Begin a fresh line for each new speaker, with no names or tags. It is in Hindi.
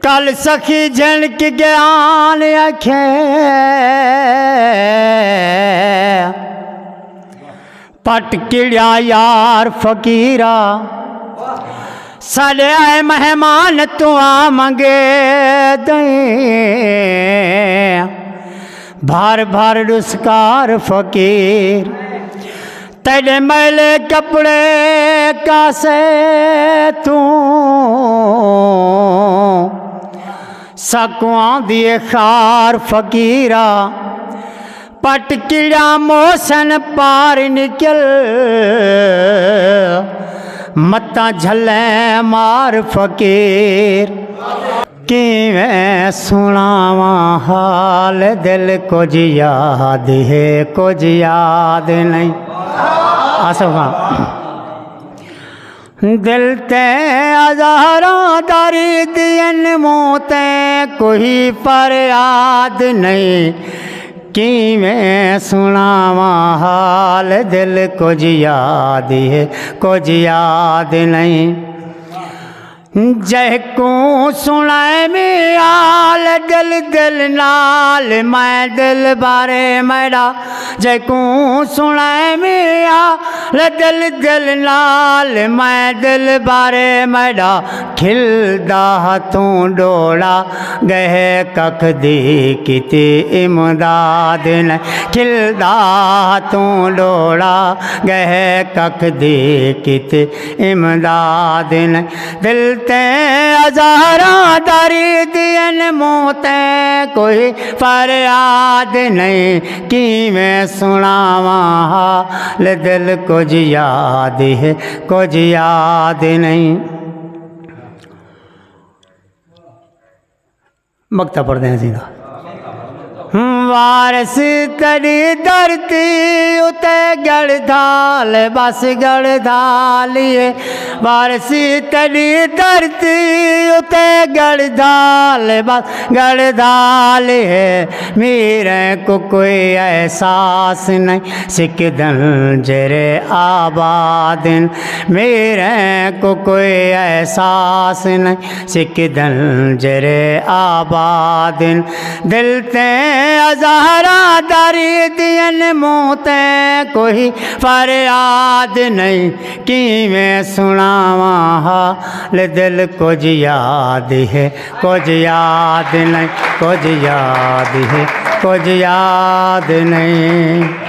कल सखी झणक ज्ञान अखे पटकिड़िया यार फकीरा साले आए मेहमान तू आ मंगे दई भार भार रुस्कार फकीर तेरे मैले कपड़े का से तू सकुआ दिए खार फकीरा पटकिड़ा मोसन पार निकल मत्ता झले मार फकीर कि मैं सुनावा हाल दिल कुछ याद है कुछ याद नहीं आसफा दिल ते हजारा दारी दियन मोते कोई पर याद नहीं कि मैं सुनावा हाल दिल कुछ याद है कुछ याद नहीं जय को सुनाए में आल दिल दिल नाल मैं दिल बारे मेरा जय को सुनाए में आल दिल दिल नाल मैं दिल बारे मेरा खिलदा हाथों डोड़ा गहे कख दी किते इमदाद न खिलदा हाथों डोड़ा गहे कख दी किते इमदाद न दिल ते हजारा दारी दियन मोते कोई फरियाद नहीं कि मैं सुनावा हाल दिल कुछ याद है कुछ याद नहीं। मक्ता पढ़ते हैं सीधा वारस तड़ी धरती उते गढ़धाल बस गढ़धालिए वारसी तड़ी धरती उते गढ़धाल बस गढ़धाल है मेरे को कोई एहसास नहीं सिकदन जरे आबाद मेरे को कोई एहसास नहीं सिकदन जरे आबाद दिल ते हजारा दारी दियन मोते कोई फरियाद नहीं कि मैं सुनावा हाल दिल कुछ याद है कुछ याद नहीं कुछ याद है कुछ याद नहीं।